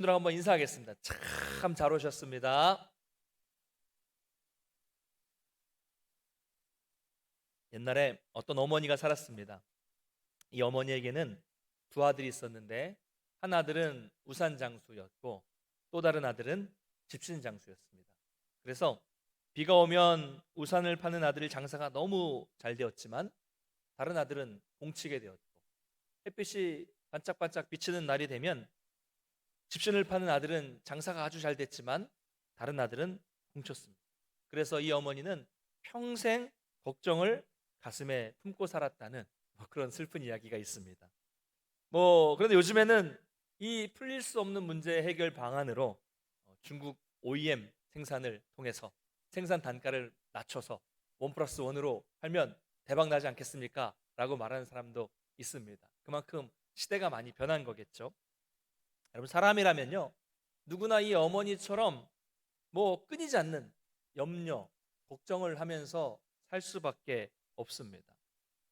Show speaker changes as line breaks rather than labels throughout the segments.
분들하고 한번 인사하겠습니다. 참 잘 오셨습니다. 옛날에 어떤 어머니가 살았습니다. 이 어머니에게는 두 아들이 있었는데 한 아들은 우산 장수였고 또 다른 아들은 집신 장수였습니다. 그래서 비가 오면 우산을 파는 아들 장사가 너무 잘 되었지만 다른 아들은 공치게 되었고, 햇빛이 반짝반짝 비치는 날이 되면 집신을 파는 아들은 장사가 아주 잘 됐지만 다른 아들은 훔쳤습니다. 그래서 이 어머니는 평생 걱정을 가슴에 품고 살았다는 그런 슬픈 이야기가 있습니다. 그런데 요즘에는 이 풀릴 수 없는 문제 해결 방안으로 중국 OEM 생산을 통해서 생산 단가를 낮춰서 원 플러스 원으로 팔면 대박 나지 않겠습니까? 라고 말하는 사람도 있습니다. 그만큼 시대가 많이 변한 거겠죠. 여러분, 사람이라면요, 누구나 이 어머니처럼 끊이지 않는 염려, 걱정을 하면서 살 수밖에 없습니다.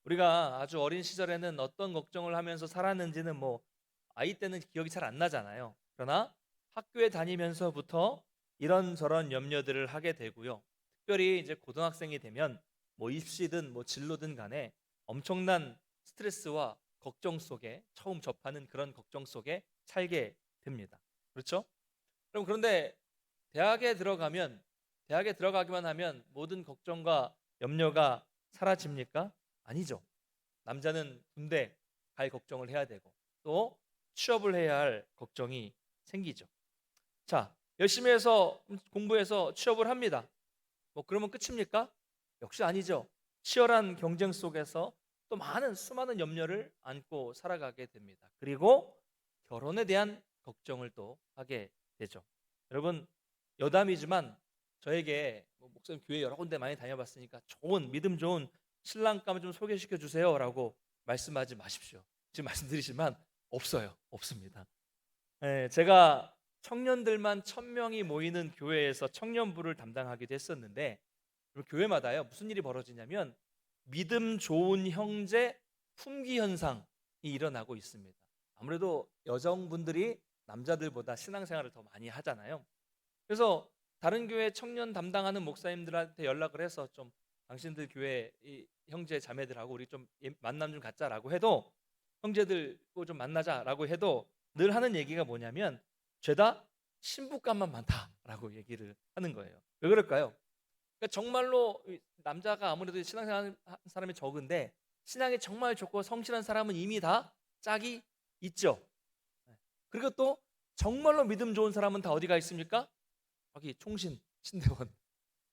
우리가 아주 어린 시절에는 어떤 걱정을 하면서 살았는지는 아이 때는 기억이 잘 안 나잖아요. 그러나 학교에 다니면서부터 이런저런 염려들을 하게 되고요. 특별히 이제 고등학생이 되면 입시든 진로든 간에 엄청난 스트레스와 걱정 속에 처음 접하는 그런 걱정 속에 살게 됩니다. 그렇죠? 그런데 대학에 들어가기만 하면 모든 걱정과 염려가 사라집니까? 아니죠. 남자는 군대 갈 걱정을 해야 되고 또 취업을 해야 할 걱정이 생기죠. 자, 열심히 해서 공부해서 취업을 합니다. 그러면 끝입니까? 역시 아니죠. 치열한 경쟁 속에서 또 수많은 염려를 안고 살아가게 됩니다. 그리고 결혼에 대한 걱정을 또 하게 되죠. 여러분, 여담이지만 저에게 목사님 교회 여러 군데 많이 다녀봤으니까 좋은 믿음 좋은 신랑감을 좀 소개시켜 주세요라고 말씀하지 마십시오. 지금 말씀드리지만 없습니다. 제가 청년들만 1,000명이 모이는 교회에서 청년부를 담당하기도 했었는데, 교회마다요 무슨 일이 벌어지냐면 믿음 좋은 형제 품귀 현상이 일어나고 있습니다. 아무래도 여성분들이 남자들보다 신앙생활을 더 많이 하잖아요. 그래서 다른 교회 청년 담당하는 목사님들한테 연락을 해서 좀 당신들 교회 이 형제 자매들하고 우리 좀 만남 좀 갖자라고 해도, 형제들고 좀 만나자라고 해도 늘 하는 얘기가 뭐냐면 죄다 신부감만 많다라고 얘기를 하는 거예요. 왜 그럴까요? 그러니까 정말로 남자가 아무래도 신앙생활 하는 사람이 적은데 신앙이 정말 좋고 성실한 사람은 이미 다 짝이 있죠. 그리고 또 정말로 믿음 좋은 사람은 다 어디가 있습니까? 여기 총신, 신대원,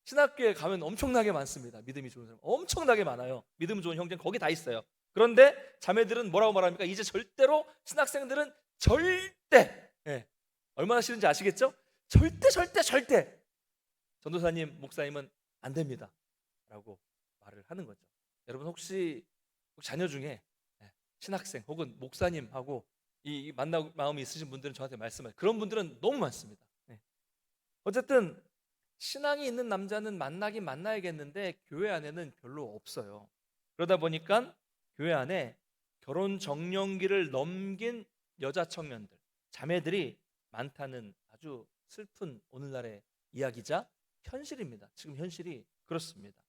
신학교에 가면 엄청나게 많습니다. 믿음이 좋은 사람 엄청나게 많아요. 믿음 좋은 형제는 거기 다 있어요. 그런데 자매들은 뭐라고 말합니까? 이제 절대로 신학생들은 절대, 얼마나 싫은지 아시겠죠? 절대 전도사님, 목사님은 안 됩니다 라고 말을 하는 거죠. 여러분, 혹시 자녀 중에 신학생 혹은 목사님하고 이 만나 마음이 있으신 분들은 저한테 말씀하세요. 그런 분들은 너무 많습니다. 어쨌든 신앙이 있는 남자는 만나긴 만나야겠는데 교회 안에는 별로 없어요. 그러다 보니까 교회 안에 결혼 정년기를 넘긴 여자 청년들, 자매들이 많다는 아주 슬픈 오늘날의 이야기자 현실입니다. 지금 현실이 그렇습니다.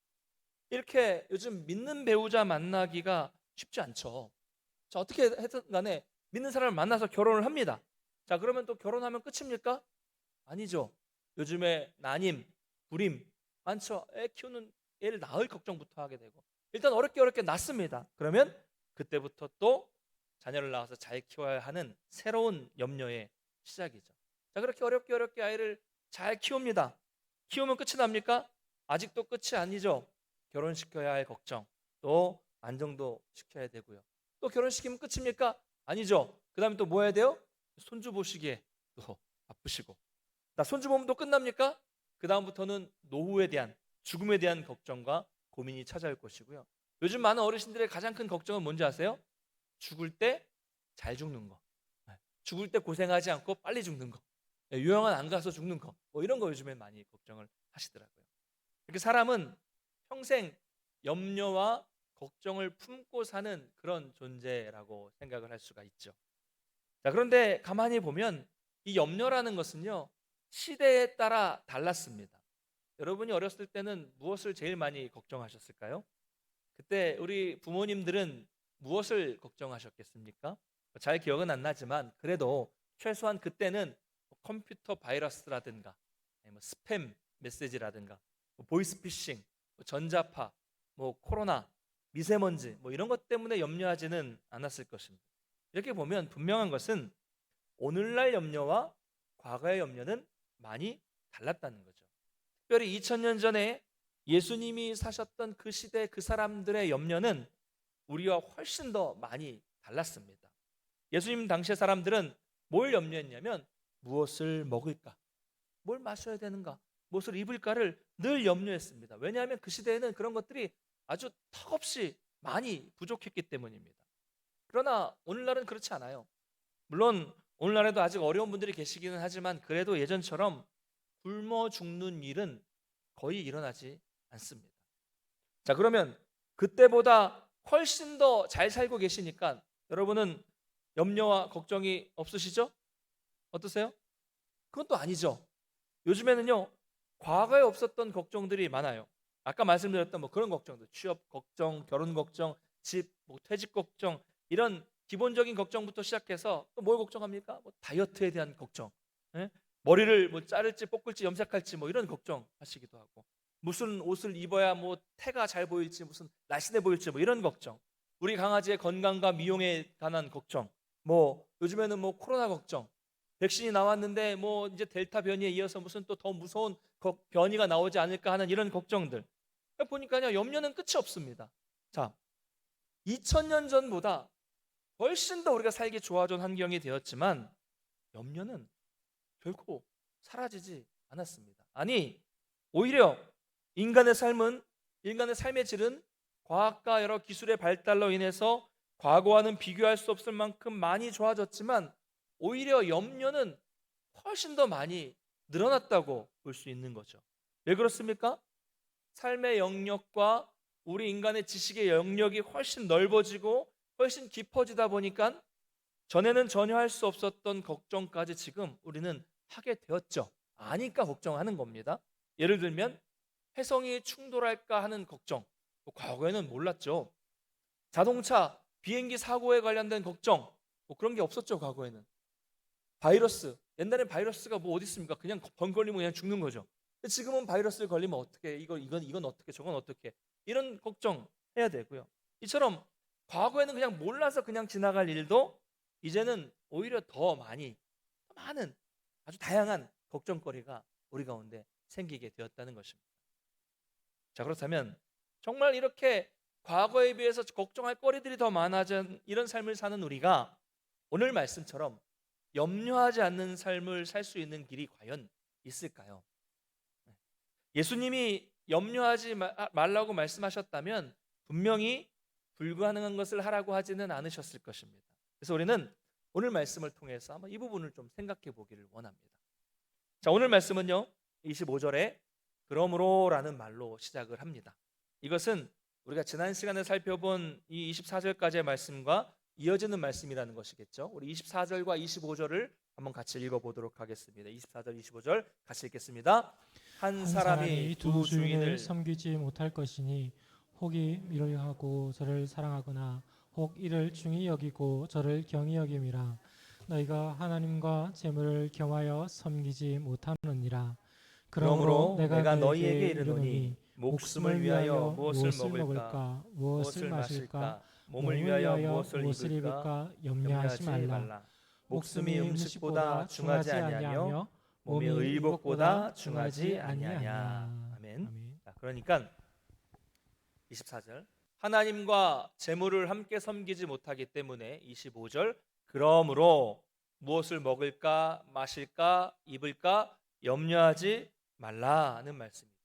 이렇게 요즘 믿는 배우자 만나기가 쉽지 않죠. 자, 어떻게 해든 간에 믿는 사람을 만나서 결혼을 합니다. 자, 그러면 또 결혼하면 끝입니까? 아니죠. 요즘에 난임, 불임 많죠. 애 키우는 애를 낳을 걱정부터 하게 되고 일단 어렵게 낳습니다. 그러면 그때부터 또 자녀를 낳아서 잘 키워야 하는 새로운 염려의 시작이죠. 자, 그렇게 어렵게 아이를 잘 키웁니다. 키우면 끝이 납니까? 아직도 끝이 아니죠. 결혼시켜야 할 걱정, 또 안정도 시켜야 되고요. 또 결혼시키면 끝입니까? 아니죠. 그 다음에 또 뭐 해야 돼요? 손주 보시기에 또 바쁘시고. 나 손주 보면 또 끝납니까? 그 다음부터는 노후에 대한, 죽음에 대한 걱정과 고민이 찾아올 것이고요. 요즘 많은 어르신들의 가장 큰 걱정은 뭔지 아세요? 죽을 때 잘 죽는 거, 죽을 때 고생하지 않고 빨리 죽는 거, 요양원 안 가서 죽는 거, 이런 거 요즘에 많이 걱정을 하시더라고요. 이렇게 사람은 평생 염려와 걱정을 품고 사는 그런 존재라고 생각을 할 수가 있죠. 자, 그런데 가만히 보면 이 염려라는 것은요, 시대에 따라 달랐습니다. 여러분이 어렸을 때는 무엇을 제일 많이 걱정하셨을까요? 그때 우리 부모님들은 무엇을 걱정하셨겠습니까? 잘 기억은 안 나지만 그래도 최소한 그때는 뭐 컴퓨터 바이러스라든가 아니면 뭐 스팸 메시지라든가 뭐 보이스피싱, 뭐 전자파, 뭐 코로나, 미세먼지 뭐 이런 것 때문에 염려하지는 않았을 것입니다. 이렇게 보면 분명한 것은 오늘날 염려와 과거의 염려는 많이 달랐다는 거죠. 특별히 2000년 전에 예수님이 사셨던 그 시대 그 사람들의 염려는 우리와 훨씬 더 많이 달랐습니다. 예수님 당시의 사람들은 뭘 염려했냐면 무엇을 먹을까, 뭘 마셔야 되는가, 무엇을 입을까를 늘 염려했습니다. 왜냐하면 그 시대에는 그런 것들이 아주 턱없이 많이 부족했기 때문입니다. 그러나 오늘날은 그렇지 않아요. 물론 오늘날에도 아직 어려운 분들이 계시기는 하지만 그래도 예전처럼 굶어 죽는 일은 거의 일어나지 않습니다. 자, 그러면 그때보다 훨씬 더 잘 살고 계시니까 여러분은 염려와 걱정이 없으시죠? 어떠세요? 그건 또 아니죠. 요즘에는요, 과거에 없었던 걱정들이 많아요. 아까 말씀드렸던 뭐 그런 걱정들, 취업 걱정, 결혼 걱정, 집, 뭐 퇴직 걱정, 이런 기본적인 걱정부터 시작해서 또 뭘 걱정합니까? 뭐 다이어트에 대한 걱정, 예? 머리를 뭐 자를지 뽑을지 염색할지 뭐 이런 걱정하시기도 하고, 무슨 옷을 입어야 뭐 태가 잘 보일지, 무슨 날씬해 보일지 뭐 이런 걱정, 우리 강아지의 건강과 미용에 관한 걱정, 뭐 요즘에는 뭐 코로나 걱정, 백신이 나왔는데 뭐 이제 델타 변이에 이어서 무슨 또 더 무서운 변이가 나오지 않을까 하는 이런 걱정들. 그러니까 보니까요, 염려는 끝이 없습니다. 자, 2000년 전보다 훨씬 더 우리가 살기 좋아진 환경이 되었지만 염려는 결코 사라지지 않았습니다. 아니, 오히려 인간의 삶의 질은 과학과 여러 기술의 발달로 인해서 과거와는 비교할 수 없을 만큼 많이 좋아졌지만 오히려 염려는 훨씬 더 많이 늘어났다고 볼 수 있는 거죠. 왜 그렇습니까? 삶의 영역과 우리 인간의 지식의 영역이 훨씬 넓어지고 훨씬 깊어지다 보니까 전에는 전혀 할 수 없었던 걱정까지 지금 우리는 하게 되었죠. 아니까 걱정하는 겁니다. 예를 들면 해성이 충돌할까 하는 걱정. 뭐 과거에는 몰랐죠. 자동차, 비행기 사고에 관련된 걱정. 뭐 그런 게 없었죠, 과거에는. 바이러스. 옛날엔 바이러스가 뭐 어디 있습니까? 그냥 병 걸리면 그냥 죽는 거죠. 근데 지금은 바이러스를 걸리면 어떻게? 이건 어떻게? 저건 어떻게? 이런 걱정 해야 되고요. 이처럼 과거에는 그냥 몰라서 그냥 지나갈 일도 이제는 오히려 더 많은 아주 다양한 걱정거리가 우리 가운데 생기게 되었다는 것입니다. 자, 그렇다면 정말 이렇게 과거에 비해서 걱정할 거리들이 더 많아진 이런 삶을 사는 우리가 오늘 말씀처럼 염려하지 않는 삶을 살 수 있는 길이 과연 있을까요? 예수님이 염려하지 말라고 말씀하셨다면 분명히 불가능한 것을 하라고 하지는 않으셨을 것입니다. 그래서 우리는 오늘 말씀을 통해서 한번 이 부분을 좀 생각해 보기를 원합니다. 자, 오늘 말씀은요, 25절에 그러므로라는 말로 시작을 합니다. 이것은 우리가 지난 시간에 살펴본 이 24절까지의 말씀과 이어지는 말씀이라는 것이겠죠. 우리 24절과 25절을 한번 같이 읽어보도록 하겠습니다. 24절, 25절 같이 읽겠습니다. 한 사람이 두 주인을
섬기지 못할 것이니 혹이 이를 하고 저를 사랑하거나 혹 이를 중히 여기고 저를 경히 여김이라. 너희가 하나님과 재물을 겸하여 섬기지 못하느니라.
그러므로 내가 너희에게 이르노니 목숨을 위하여 무엇을 먹을까,
무엇을 마실까,
몸을 위하여 무엇을
입을까
염려하지 말라. 목숨이 음식보다 중하지 아니하며 몸이 의복보다 중하지 아니하냐. 아멘. 자, 그러니까 24절 하나님과 재물을 함께 섬기지 못하기 때문에 25절 그러므로 무엇을 먹을까, 마실까, 입을까 염려하지 말라는 말씀이죠.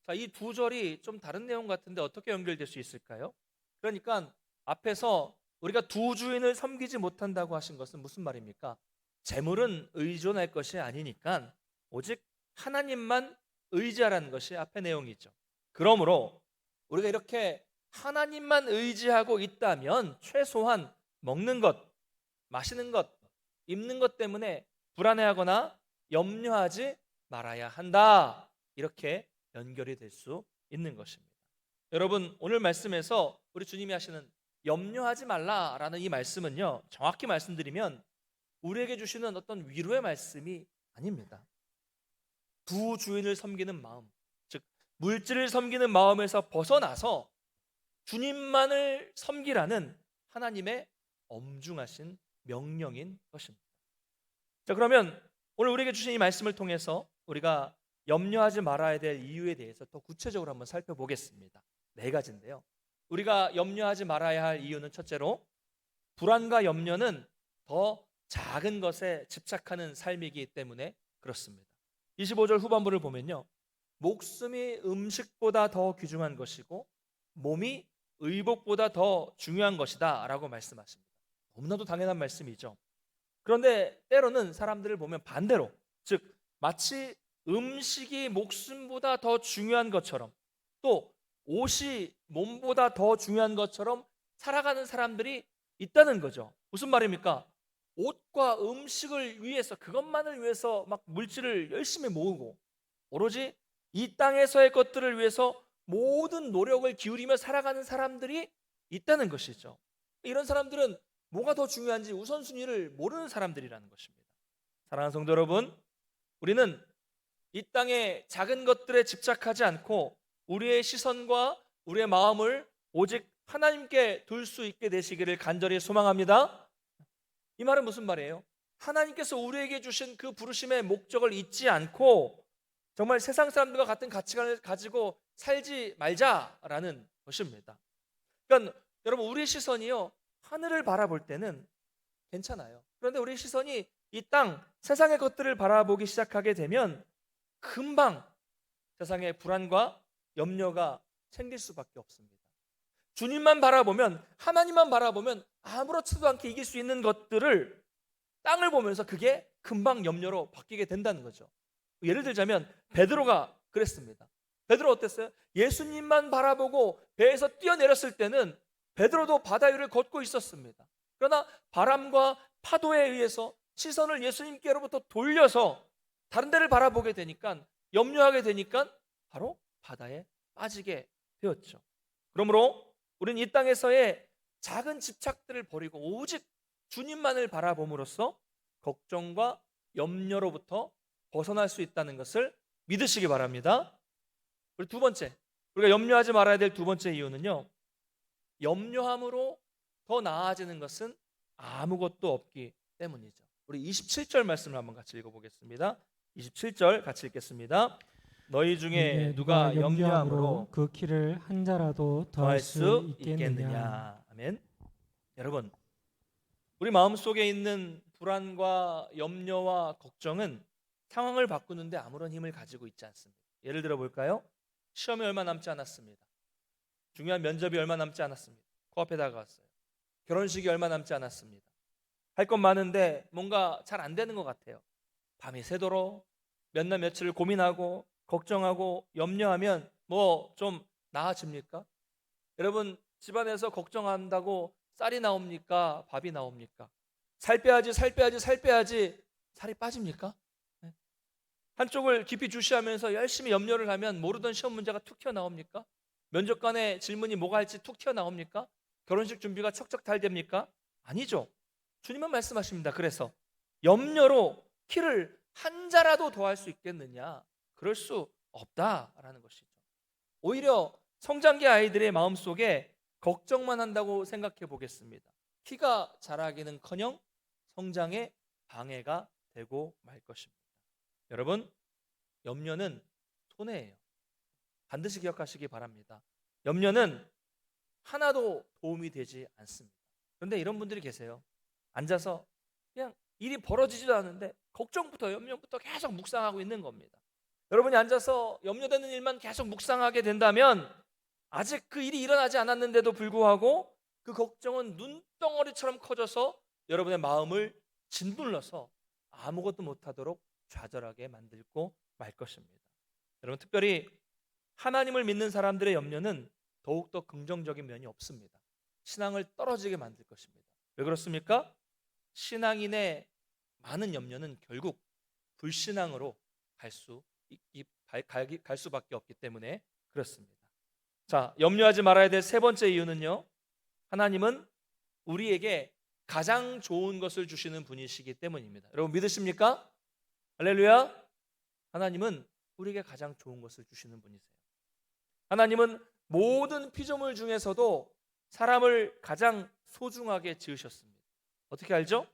자, 이 두 절이 좀 다른 내용 같은데 어떻게 연결될 수 있을까요? 그러니까 앞에서 우리가 두 주인을 섬기지 못한다고 하신 것은 무슨 말입니까? 재물은 의존할 것이 아니니까 오직 하나님만 의지하라는 것이 앞의 내용이죠. 그러므로 우리가 이렇게 하나님만 의지하고 있다면 최소한 먹는 것, 마시는 것, 입는 것 때문에 불안해하거나 염려하지 말아야 한다. 이렇게 연결이 될 수 있는 것입니다. 여러분, 오늘 말씀에서 우리 주님이 하시는 염려하지 말라라는 이 말씀은요, 정확히 말씀드리면 우리에게 주시는 어떤 위로의 말씀이 아닙니다. 부주인을 섬기는 마음, 즉 물질을 섬기는 마음에서 벗어나서 주님만을 섬기라는 하나님의 엄중하신 명령인 것입니다. 자, 그러면 오늘 우리에게 주신 이 말씀을 통해서 우리가 염려하지 말아야 될 이유에 대해서 더 구체적으로 한번 살펴보겠습니다. 4가지인데요. 우리가 염려하지 말아야 할 이유는 첫째로 불안과 염려는 더 작은 것에 집착하는 삶이기 때문에 그렇습니다. 25절 후반부를 보면요, 목숨이 음식보다 더 귀중한 것이고 몸이 의복보다 더 중요한 것이다 라고 말씀하십니다. 너무나도 당연한 말씀이죠. 그런데 때로는 사람들을 보면 반대로, 즉 마치 음식이 목숨보다 더 중요한 것처럼, 또 옷이 몸보다 더 중요한 것처럼 살아가는 사람들이 있다는 거죠. 무슨 말입니까? 옷과 음식을 위해서, 그것만을 위해서 막 물질을 열심히 모으고 오로지 이 땅에서의 것들을 위해서 모든 노력을 기울이며 살아가는 사람들이 있다는 것이죠. 이런 사람들은 뭐가 더 중요한지 우선순위를 모르는 사람들이라는 것입니다. 사랑하는 성도 여러분, 우리는 이 땅의 작은 것들에 집착하지 않고 우리의 시선과 우리의 마음을 오직 하나님께 둘 수 있게 되시기를 간절히 소망합니다. 이 말은 무슨 말이에요? 하나님께서 우리에게 주신 그 부르심의 목적을 잊지 않고 정말 세상 사람들과 같은 가치관을 가지고 살지 말자라는 것입니다. 그러니까 여러분, 우리의 시선이요, 하늘을 바라볼 때는 괜찮아요. 그런데 우리의 시선이 이 땅, 세상의 것들을 바라보기 시작하게 되면 금방 세상의 불안과 염려가 생길 수밖에 없습니다. 주님만 바라보면, 하나님만 바라보면 아무렇지도 않게 이길 수 있는 것들을, 땅을 보면서 그게 금방 염려로 바뀌게 된다는 거죠. 예를 들자면 베드로가 그랬습니다. 베드로 어땠어요? 예수님만 바라보고 배에서 뛰어내렸을 때는 베드로도 바다 위를 걷고 있었습니다. 그러나 바람과 파도에 의해서 시선을 예수님께로부터 돌려서 다른 데를 바라보게 되니까, 염려하게 되니까 바로 바다에 빠지게 되었죠. 그러므로 우리는 이 땅에서의 작은 집착들을 버리고 오직 주님만을 바라봄으로써 걱정과 염려로부터 벗어날 수 있다는 것을 믿으시기 바랍니다. 그리고 두 번째, 우리가 염려하지 말아야 될 두 번째 이유는요, 염려함으로 더 나아지는 것은 아무것도 없기 때문이죠. 우리 27절 말씀을 한번 같이 읽어보겠습니다. 27절 같이 읽겠습니다. 너희 중에 누가 염려함으로
그 키를 한 자라도
더할
더할
수
수
있겠느냐.
있겠느냐.
아멘. 여러분, 우리 마음속에 있는 불안과 염려와 걱정은 상황을 바꾸는데 아무런 힘을 가지고 있지 않습니다. 예를 들어 볼까요? 시험이 얼마 남지 않았습니다. 중요한 면접이 얼마 남지 않았습니다. 코앞에 다가왔어요. 결혼식이 얼마 남지 않았습니다. 할 것 많은데 뭔가 잘 안 되는 것 같아요. 밤이 새도록 몇 날 며칠을 고민하고 걱정하고 염려하면 뭐 좀 나아집니까? 여러분, 집안에서 걱정한다고 쌀이 나옵니까? 밥이 나옵니까? 살 빼야지, 살 빼야지, 살 빼야지, 살이 빠집니까? 네. 한쪽을 깊이 주시하면서 열심히 염려를 하면 모르던 시험 문제가 툭 튀어나옵니까? 면접관의 질문이 뭐가 할지 툭 튀어나옵니까? 결혼식 준비가 척척 잘 됩니까? 아니죠. 주님은 말씀하십니다. 그래서 염려로 키를 한 자라도 더할 수 있겠느냐? 그럴 수 없다라는 것이죠. 오히려 성장기 아이들의 마음속에 걱정만 한다고 생각해 보겠습니다. 키가 자라기는커녕 성장에 방해가 되고 말 것입니다. 여러분, 염려는 손해예요. 반드시 기억하시기 바랍니다. 염려는 하나도 도움이 되지 않습니다. 그런데 이런 분들이 계세요. 앉아서 그냥 일이 벌어지지도 않는데 걱정부터 염려부터 계속 묵상하고 있는 겁니다. 여러분이 앉아서 염려되는 일만 계속 묵상하게 된다면 아직 그 일이 일어나지 않았는데도 불구하고 그 걱정은 눈덩어리처럼 커져서 여러분의 마음을 짓눌러서 아무것도 못하도록 좌절하게 만들고 말 것입니다. 여러분, 특별히 하나님을 믿는 사람들의 염려는 더욱더 긍정적인 면이 없습니다. 신앙을 떨어지게 만들 것입니다. 왜 그렇습니까? 신앙인의 많은 염려는 결국 불신앙으로 갈 수밖에 없기 때문에 그렇습니다. 자, 염려하지 말아야 될 세 번째 이유는요, 하나님은 우리에게 가장 좋은 것을 주시는 분이시기 때문입니다. 여러분 믿으십니까? 할렐루야. 하나님은 우리에게 가장 좋은 것을 주시는 분이세요. 하나님은 모든 피조물 중에서도 사람을 가장 소중하게 지으셨습니다. 어떻게 알죠?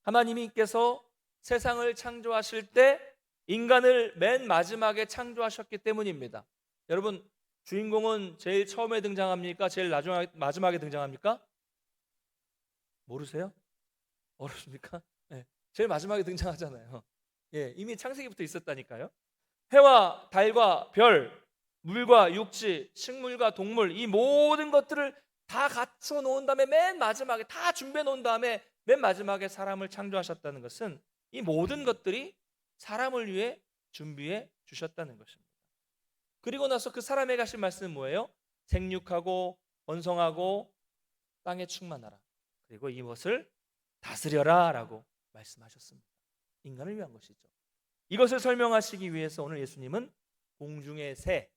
하나님께서 세상을 창조하실 때 인간을 맨 마지막에 창조하셨기 때문입니다. 여러분, 주인공은 제일 처음에 등장합니까? 제일 마지막에 등장합니까? 모르세요? 어렵습니까? 네, 제일 마지막에 등장하잖아요. 예, 이미 창세기부터 있었다니까요. 해와 달과 별, 물과 육지, 식물과 동물, 이 모든 것들을 다 갖춰 놓은 다음에 맨 마지막에 다 준비해 놓은 다음에 맨 마지막에 사람을 창조하셨다는 것은 이 모든 것들이 사람을 위해 준비해 주셨다는 것입니다. 그리고 나서 그 사람에게 하신 말씀은 뭐예요? 생육하고 번성하고 땅에 충만하라. 그리고 이것을 다스려라 라고 말씀하셨습니다. 인간을 위한 것이죠. 이것을 설명하시기 위해서 오늘 예수님은 공중의 새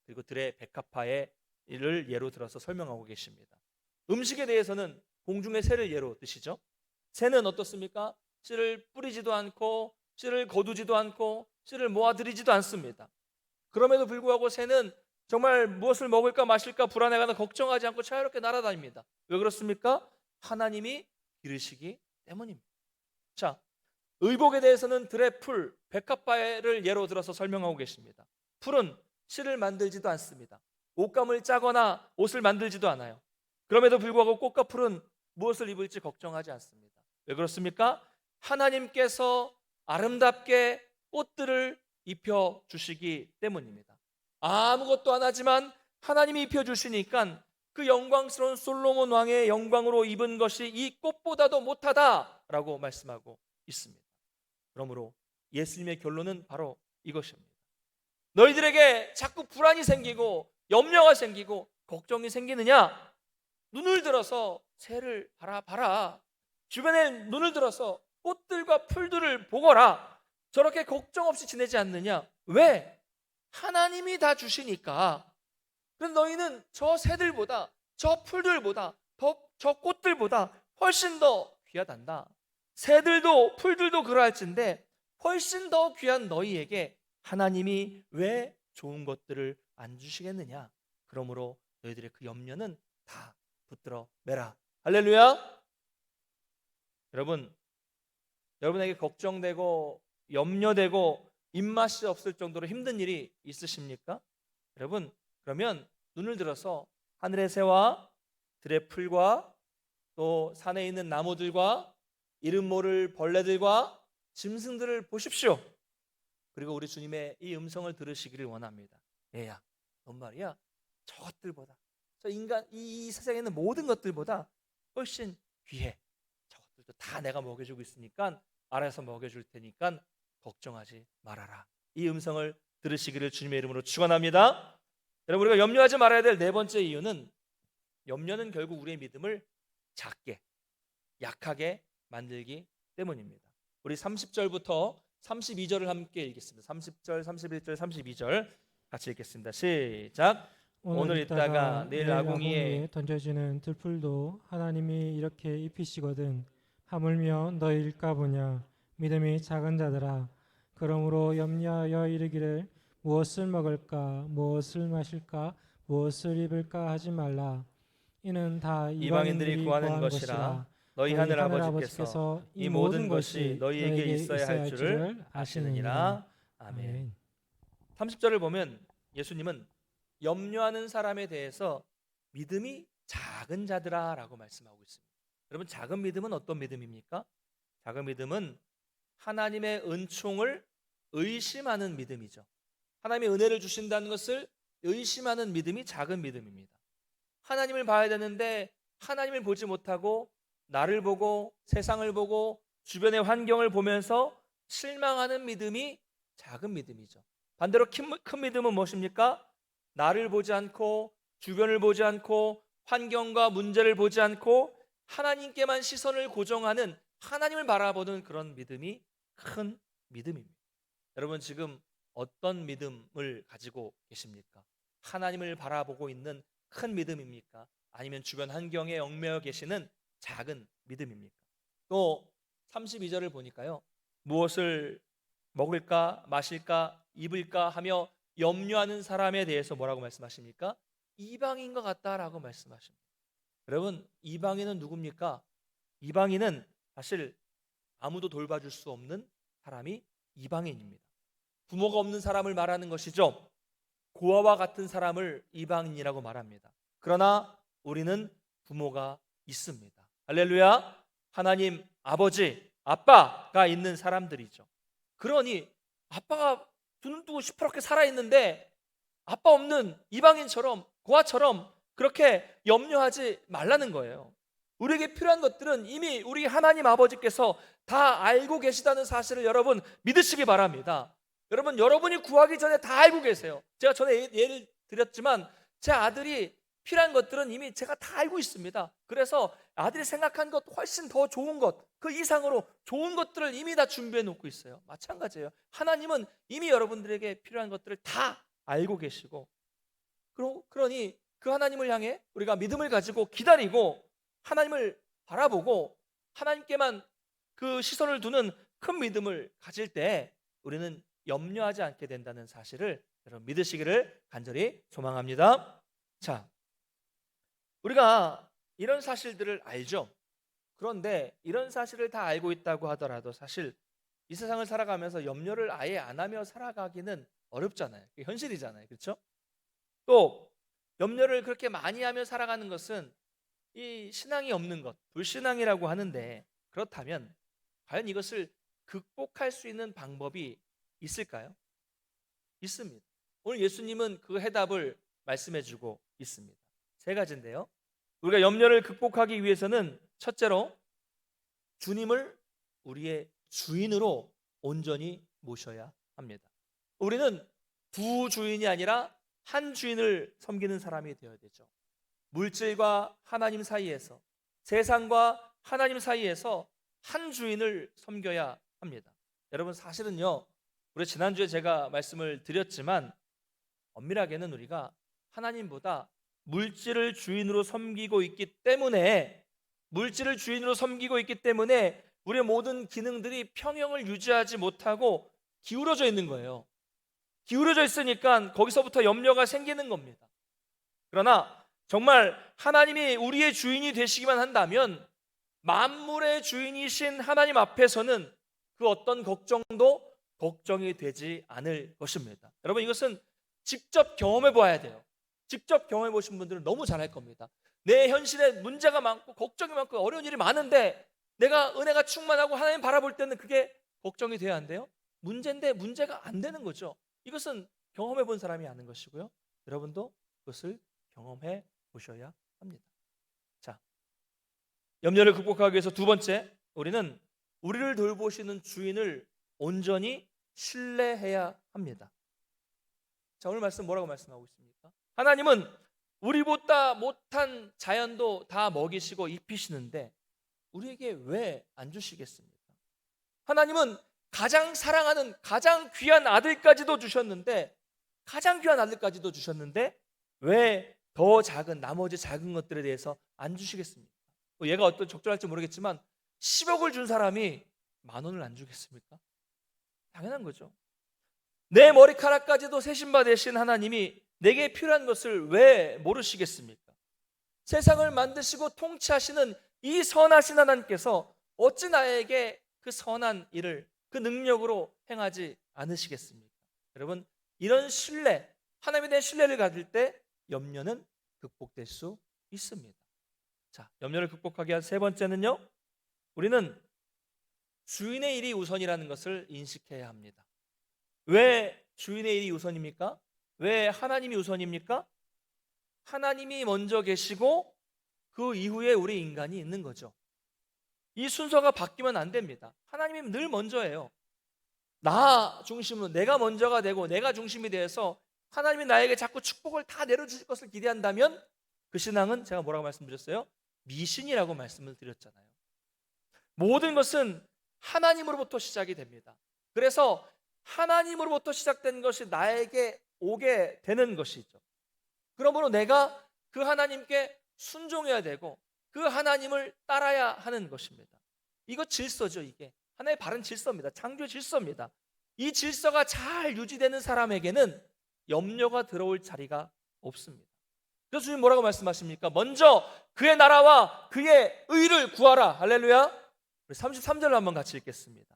그리고 들의 백합화의 를 예로 들어서 설명하고 계십니다. 음식에 대해서는 공중의 새를 예로 드시죠. 새는 어떻습니까? 씨를 뿌리지도 않고 씨를 거두지도 않고 씨를 모아들이지도 않습니다. 그럼에도 불구하고 새는 정말 무엇을 먹을까 마실까 불안해하거나 걱정하지 않고 자유롭게 날아다닙니다. 왜 그렇습니까? 하나님이 기르시기 때문입니다. 자, 의복에 대해서는 들의 풀, 백합화를 예로 들어서 설명하고 계십니다. 풀은 실을 만들지도 않습니다. 옷감을 짜거나 옷을 만들지도 않아요. 그럼에도 불구하고 꽃과 풀은 무엇을 입을지 걱정하지 않습니다. 왜 그렇습니까? 하나님께서 아름답게 꽃들을 입혀주시기 때문입니다. 아무것도 안 하지만 하나님이 입혀주시니까 그 영광스러운 솔로몬 왕의 영광으로 입은 것이 이 꽃보다도 못하다라고 말씀하고 있습니다. 그러므로 예수님의 결론은 바로 이것입니다. 너희들에게 자꾸 불안이 생기고 염려가 생기고 걱정이 생기느냐? 눈을 들어서 새를 바라봐라. 주변에 눈을 들어서 꽃들과 풀들을 보거라. 저렇게 걱정 없이 지내지 않느냐? 왜? 하나님이 다 주시니까. 그래서 너희는 저 새들보다 저 풀들보다 저 꽃들보다 훨씬 더 귀하단다. 새들도 풀들도 그러할진데 훨씬 더 귀한 너희에게 하나님이 왜 좋은 것들을 안 주시겠느냐? 그러므로 너희들의 그 염려는 다 붙들어 매라. 할렐루야. 여러분에게 걱정되고 염려되고 입맛이 없을 정도로 힘든 일이 있으십니까? 여러분, 그러면 눈을 들어서 하늘의 새와 들의 풀과 또 산에 있는 나무들과 이름 모를 벌레들과 짐승들을 보십시오. 그리고 우리 주님의 이 음성을 들으시기를 원합니다. 얘야, 넌 말이야 저것들보다 저 인간 이 세상에 있는 모든 것들보다 훨씬 귀해. 저것들도 다 내가 먹여주고 있으니까 알아서 먹여줄 테니까 걱정하지 말아라. 이 음성을 들으시기를 주님의 이름으로 축원합니다. 여러분, 우리가 염려하지 말아야 될 네 번째 이유는 염려는 결국 우리의 믿음을 작게 약하게 만들기 때문입니다. 우리 30절부터 32절을 함께 읽겠습니다. 30절, 31절, 32절 같이 읽겠습니다. 시작. 오늘 있다가 내일 아궁이에
던져지는 들풀도 하나님이 이렇게 입히시거든. 하물며 너희일까 보냐. 믿음이 작은 자들아. 그러므로 염려하여 이르기를 무엇을 먹을까 무엇을 마실까 무엇을 입을까 하지 말라. 이는 다
이방인들이 구하는 것이라. 너희 하늘 아버지께서 이 모든 것이 너희에게 있어야 할 줄을 아시느니라. 아멘. 30절을 보면 예수님은 염려하는 사람에 대해서 믿음이 작은 자들아 라고 말씀하고 있습니다. 여러분, 작은 믿음은 어떤 믿음입니까? 작은 믿음은 하나님의 은총을 의심하는 믿음이죠. 하나님의 은혜를 주신다는 것을 의심하는 믿음이 작은 믿음입니다. 하나님을 봐야 되는데 하나님을 보지 못하고 나를 보고 세상을 보고 주변의 환경을 보면서 실망하는 믿음이 작은 믿음이죠. 반대로 큰 믿음은 무엇입니까? 나를 보지 않고 주변을 보지 않고 환경과 문제를 보지 않고 하나님께만 시선을 고정하는 하나님을 바라보는 그런 믿음이 큰 믿음입니다. 여러분 지금 어떤 믿음을 가지고 계십니까? 하나님을 바라보고 있는 큰 믿음입니까? 아니면 주변 환경에 얽매여 계시는 작은 믿음입니까? 또 32절을 보니까요. 무엇을 먹을까 마실까 입을까 하며 염려하는 사람에 대해서 뭐라고 말씀하십니까? 이방인 것 같다라고 말씀하십니다. 여러분 이방인은 누굽니까? 이방인은 사실 아무도 돌봐줄 수 없는 사람이 이방인입니다. 부모가 없는 사람을 말하는 것이죠. 고아와 같은 사람을 이방인이라고 말합니다. 그러나 우리는 부모가 있습니다. 할렐루야. 하나님 아버지 아빠가 있는 사람들이죠. 그러니 아빠가 두 눈 뜨고 시퍼렇게 살아있는데 아빠 없는 이방인처럼 고아처럼 그렇게 염려하지 말라는 거예요. 우리에게 필요한 것들은 이미 우리 하나님 아버지께서 다 알고 계시다는 사실을 여러분 믿으시기 바랍니다. 여러분 여러분이 구하기 전에 다 알고 계세요. 제가 전에 예를 드렸지만 제 아들이 필요한 것들은 이미 제가 다 알고 있습니다. 그래서 아들이 생각한 것 훨씬 더 좋은 것, 그 이상으로 좋은 것들을 이미 다 준비해 놓고 있어요. 마찬가지예요. 하나님은 이미 여러분들에게 필요한 것들을 다 알고 계시고 그러니 그 하나님을 향해 우리가 믿음을 가지고 기다리고 하나님을 바라보고 하나님께만 그 시선을 두는 큰 믿음을 가질 때 우리는 염려하지 않게 된다는 사실을 여러분 믿으시기를 간절히 소망합니다. 자, 우리가 이런 사실들을 알죠. 그런데 이런 사실을 다 알고 있다고 하더라도 사실 이 세상을 살아가면서 염려를 아예 안 하며 살아가기는 어렵잖아요. 그게 현실이잖아요. 그렇죠? 또 염려를 그렇게 많이 하며 살아가는 것은 이 신앙이 없는 것, 불신앙이라고 하는데 그렇다면 과연 이것을 극복할 수 있는 방법이 있을까요? 있습니다. 오늘 예수님은 그 해답을 말씀해 주고 있습니다. 세 가지인데요. 우리가 염려를 극복하기 위해서는 첫째로 주님을 우리의 주인으로 온전히 모셔야 합니다. 우리는 두 주인이 아니라 한 주인을 섬기는 사람이 되어야 되죠. 물질과 하나님 사이에서, 세상과 하나님 사이에서 한 주인을 섬겨야 합니다. 여러분 사실은요, 우리 지난주에 제가 말씀을 드렸지만 엄밀하게는 우리가 하나님보다 물질을 주인으로 섬기고 있기 때문에 우리의 모든 기능들이 평형을 유지하지 못하고 기울어져 있는 거예요. 기울어져 있으니까 거기서부터 염려가 생기는 겁니다. 그러나 정말 하나님이 우리의 주인이 되시기만 한다면 만물의 주인이신 하나님 앞에서는 그 어떤 걱정도 걱정이 되지 않을 것입니다. 여러분 이것은 직접 경험해 봐야 돼요. 직접 경험해 보신 분들은 너무 잘할 겁니다. 내 현실에 문제가 많고 걱정이 많고 어려운 일이 많은데 내가 은혜가 충만하고 하나님 바라볼 때는 그게 걱정이 돼야 한대요. 문제인데 문제가 안 되는 거죠. 이것은 경험해 본 사람이 아는 것이고요. 여러분도 그것을 경험해 보셔야 합니다. 자, 염려를 극복하기 위해서 두 번째, 우리는 우리를 돌보시는 주인을 온전히 신뢰해야 합니다. 자, 오늘 말씀 뭐라고 말씀하고 있습니까? 하나님은 우리보다 못한 자연도 다 먹이시고 입히시는데 우리에게 왜 안 주시겠습니까? 하나님은 가장 사랑하는 가장 귀한 아들까지도 주셨는데 왜 더 작은 나머지 작은 것들에 대해서 안 주시겠습니까? 얘가 어떤 적절할지 모르겠지만 10억을 준 사람이 10,000원을 안 주겠습니까? 당연한 거죠. 내 머리카락까지도 세신바 되신 하나님이 내게 필요한 것을 왜 모르시겠습니까? 세상을 만드시고 통치하시는 이 선하신 하나님께서 어찌 나에게 그 선한 일을 그 능력으로 행하지 않으시겠습니까? 여러분 이런 신뢰, 하나님에 대한 신뢰를 가질 때 염려는 극복될 수 있습니다. 자, 염려를 극복하기 위한 세 번째는요, 우리는 주인의 일이 우선이라는 것을 인식해야 합니다. 왜 주인의 일이 우선입니까? 왜 하나님이 우선입니까? 하나님이 먼저 계시고 그 이후에 우리 인간이 있는 거죠. 이 순서가 바뀌면 안 됩니다. 하나님이 늘 먼저예요. 나 중심으로 내가 먼저가 되고 내가 중심이 되어서 하나님이 나에게 자꾸 축복을 다 내려주실 것을 기대한다면 그 신앙은 제가 뭐라고 말씀드렸어요? 미신이라고 말씀을 드렸잖아요. 모든 것은 하나님으로부터 시작이 됩니다. 그래서 하나님으로부터 시작된 것이 나에게 오게 되는 것이죠. 그러므로 내가 그 하나님께 순종해야 되고 그 하나님을 따라야 하는 것입니다. 이거 질서죠. 이게 하나의 바른 질서입니다. 창조 질서입니다. 이 질서가 잘 유지되는 사람에게는 염려가 들어올 자리가 없습니다. 그래서 주님 뭐라고 말씀하십니까? 먼저 그의 나라와 그의 의를 구하라. 할렐루야. 우리 33절 한번 같이 읽겠습니다.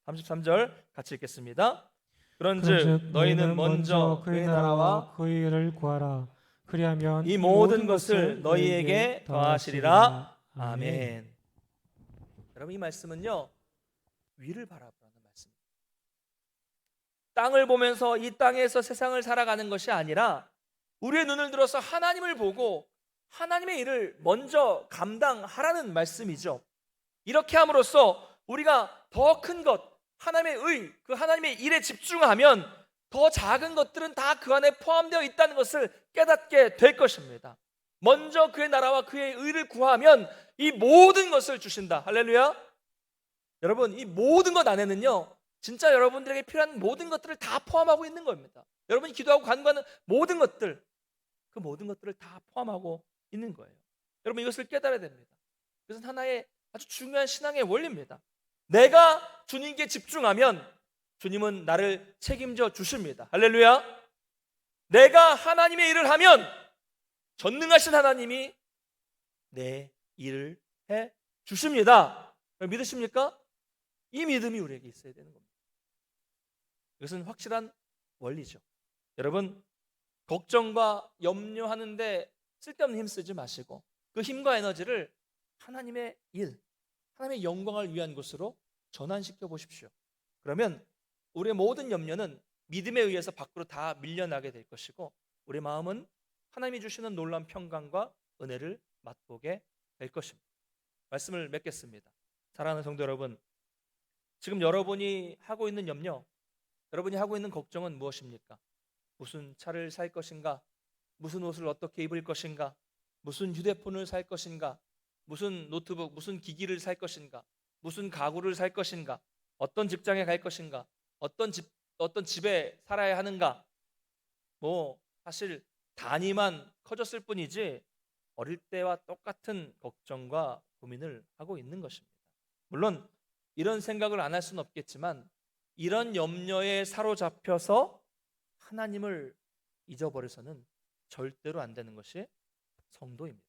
33절 같이 읽겠습니다. 그런즉 너희는 먼저 그의 나라와
그의 의를 구하라. 그리하면
이 모든 것을 너희에게 더하시리라. 아멘. 여러분, 이 말씀은요, 위를 바라보라는 말씀입니다. 땅을 보면서 이 땅에서 세상을 살아가는 것이 아니라 우리의 눈을 들어서 하나님을 보고 하나님의 일을 먼저 감당하라는 말씀이죠. 이렇게 함으로써 우리가 더 큰 것, 하나님의 의, 그 하나님의 일에 집중하면 더 작은 것들은 다 그 안에 포함되어 있다는 것을 깨닫게 될 것입니다. 먼저 그의 나라와 그의 의를 구하면 이 모든 것을 주신다. 할렐루야. 여러분, 이 모든 것 안에는요, 진짜 여러분들에게 필요한 모든 것들을 다 포함하고 있는 겁니다. 여러분이 기도하고 간구하는 모든 것들, 그 모든 것들을 다 포함하고 있는 거예요. 여러분, 이것을 깨달아야 됩니다. 그것은 하나의 아주 중요한 신앙의 원리입니다. 내가 주님께 집중하면 주님은 나를 책임져 주십니다. 할렐루야. 내가 하나님의 일을 하면 전능하신 하나님이 내 일을 해 주십니다. 믿으십니까? 이 믿음이 우리에게 있어야 되는 겁니다. 이것은 확실한 원리죠. 여러분, 걱정과 염려하는데 쓸데없는 힘 쓰지 마시고 그 힘과 에너지를 하나님의 일, 하나님의 영광을 위한 것으로 전환시켜 보십시오. 그러면 우리의 모든 염려는 믿음에 의해서 밖으로 다 밀려나게 될 것이고 우리의 마음은 하나님이 주시는 놀라운 평강과 은혜를 맛보게 될 것입니다. 말씀을 맺겠습니다. 사랑하는 성도 여러분, 지금 여러분이 하고 있는 염려, 여러분이 하고 있는 걱정은 무엇입니까? 무슨 차를 살 것인가? 무슨 옷을 어떻게 입을 것인가? 무슨 휴대폰을 살 것인가? 무슨 노트북, 무슨 기기를 살 것인가? 무슨 가구를 살 것인가? 어떤 직장에 갈 것인가? 어떤 집에 살아야 하는가? 사실 단위만 커졌을 뿐이지 어릴 때와 똑같은 걱정과 고민을 하고 있는 것입니다. 물론 이런 생각을 안 할 수는 없겠지만 이런 염려에 사로잡혀서 하나님을 잊어버려서는 절대로 안 되는 것이 성도입니다.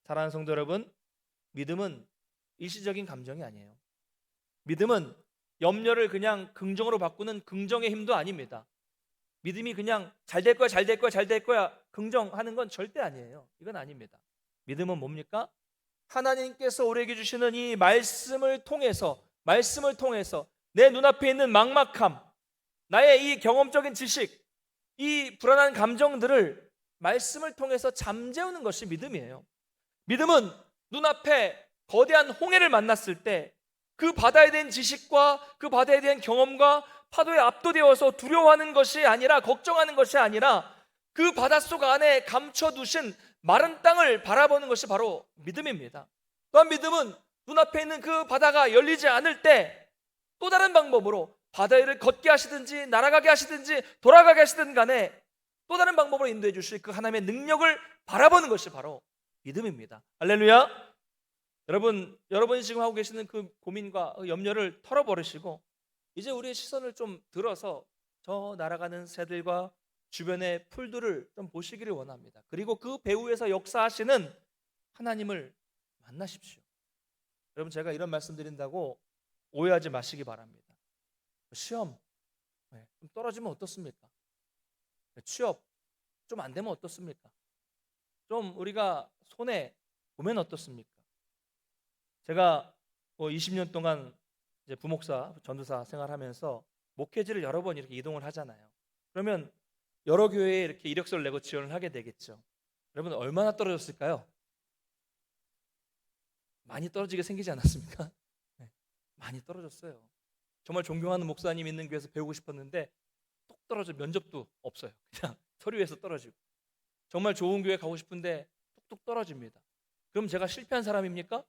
사랑하는 성도 여러분, 믿음은 일시적인 감정이 아니에요. 믿음은 염려를 그냥 긍정으로 바꾸는 긍정의 힘도 아닙니다. 믿음이 그냥 잘 될 거야, 잘 될 거야, 잘 될 거야 긍정하는 건 절대 아니에요. 이건 아닙니다. 믿음은 뭡니까? 하나님께서 우리에게 주시는 이 말씀을 통해서 내 눈앞에 있는 막막함, 나의 이 경험적인 지식, 이 불안한 감정들을 말씀을 통해서 잠재우는 것이 믿음이에요. 믿음은 눈앞에 거대한 홍해를 만났을 때 그 바다에 대한 지식과 그 바다에 대한 경험과 파도에 압도되어서 두려워하는 것이 아니라, 걱정하는 것이 아니라 그 바닷속 안에 감춰두신 마른 땅을 바라보는 것이 바로 믿음입니다. 또한 믿음은 눈앞에 있는 그 바다가 열리지 않을 때 또 다른 방법으로 바다 위를 걷게 하시든지 날아가게 하시든지 돌아가게 하시든 간에 또 다른 방법으로 인도해 주실 그 하나님의 능력을 바라보는 것이 바로 믿음입니다. 할렐루야. 여러분이 지금 하고 계시는 그 고민과 염려를 털어버리시고 이제 우리의 시선을 좀 들어서 저 날아가는 새들과 주변의 풀들을 좀 보시기를 원합니다. 그리고 그 배후에서 역사하시는 하나님을 만나십시오. 여러분, 제가 이런 말씀 드린다고 오해하지 마시기 바랍니다. 시험 좀 떨어지면 어떻습니까? 취업 좀 안 되면 어떻습니까? 좀 우리가 손해 보면 어떻습니까? 제가 20년 동안 이제 부목사, 전도사 생활하면서 목회지를 여러 번 이렇게 이동을 하잖아요. 그러면 여러 교회에 이렇게 이력서를 내고 지원을 하게 되겠죠. 여러분, 얼마나 떨어졌을까요? 많이 떨어지게 생기지 않았습니까? 네, 많이 떨어졌어요. 정말 존경하는 목사님 있는 교회에서 배우고 싶었는데 뚝 떨어져, 면접도 없어요. 그냥 서류에서 떨어지고. 정말 좋은 교회 가고 싶은데 뚝뚝 떨어집니다. 그럼 제가 실패한 사람입니까?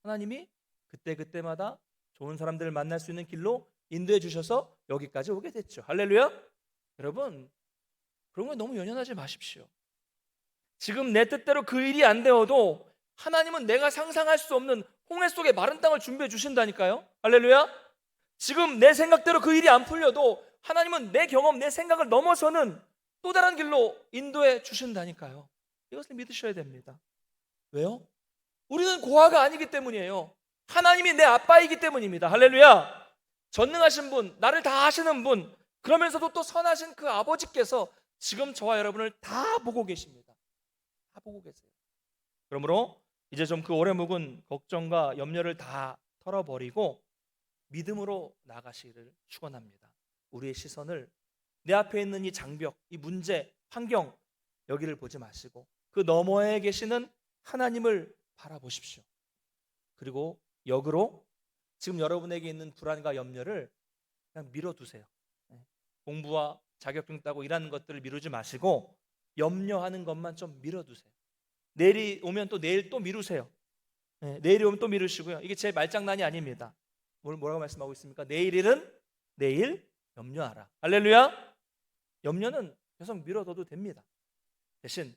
하나님이 그때마다 좋은 사람들을 만날 수 있는 길로 인도해 주셔서 여기까지 오게 됐죠. 할렐루야. 여러분, 그런 거 너무 연연하지 마십시오. 지금 내 뜻대로 그 일이 안 되어도 하나님은 내가 상상할 수 없는 홍해 속의 마른 땅을 준비해 주신다니까요. 할렐루야. 지금 내 생각대로 그 일이 안 풀려도 하나님은 내 경험, 내 생각을 넘어서는 또 다른 길로 인도해 주신다니까요. 이것을 믿으셔야 됩니다. 왜요? 우리는 고아가 아니기 때문이에요. 하나님이 내 아빠이기 때문입니다. 할렐루야. 전능하신 분, 나를 다 아시는 분, 그러면서도 또 선하신 그 아버지께서 지금 저와 여러분을 다 보고 계십니다. 다 보고 계세요. 그러므로 이제 좀 그 오래 묵은 걱정과 염려를 다 털어버리고 믿음으로 나가시기를 축원합니다. 우리의 시선을 내 앞에 있는 이 장벽, 이 문제, 환경 여기를 보지 마시고 그 너머에 계시는 하나님을 바라보십시오. 그리고 역으로 지금 여러분에게 있는 불안과 염려를 그냥 밀어두세요. 공부와 자격증 따고 일하는 것들을 미루지 마시고 염려하는 것만 좀 밀어두세요. 내일이 오면 또 내일 또 미루세요. 내일이 오면 또 미루시고요. 이게 제 말장난이 아닙니다. 뭐라고 말씀하고 있습니까? 내일 일은 내일 염려하라. 할렐루야. 염려는 계속 미뤄둬도 됩니다. 대신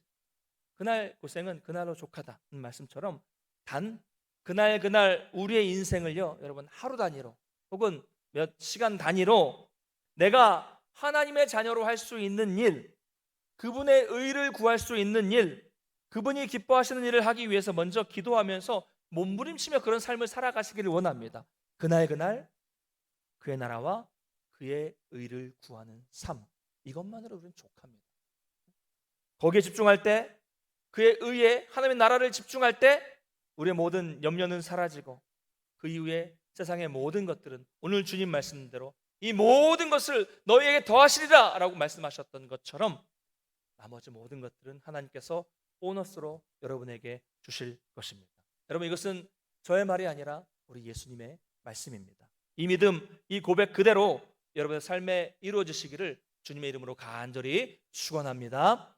그날 고생은 그날로 족하다는 말씀처럼 단 그날 우리의 인생을요, 여러분 하루 단위로 혹은 몇 시간 단위로 내가 하나님의 자녀로 할 수 있는 일, 그분의 의를 구할 수 있는 일, 그분이 기뻐하시는 일을 하기 위해서 먼저 기도하면서 몸부림치며 그런 삶을 살아가시기를 원합니다. 그날 그의 나라와 그의 의를 구하는 삶, 이것만으로 우리는 족합니다. 거기에 집중할 때, 그의 의에 하나님의 나라를 집중할 때 우리의 모든 염려는 사라지고 그 이후에 세상의 모든 것들은 오늘 주님 말씀대로 이 모든 것을 너희에게 더하시리라 라고 말씀하셨던 것처럼 나머지 모든 것들은 하나님께서 보너스로 여러분에게 주실 것입니다. 여러분, 이것은 저의 말이 아니라 우리 예수님의 말씀입니다. 이 믿음, 이 고백 그대로 여러분의 삶에 이루어지시기를 주님의 이름으로 간절히 축원합니다.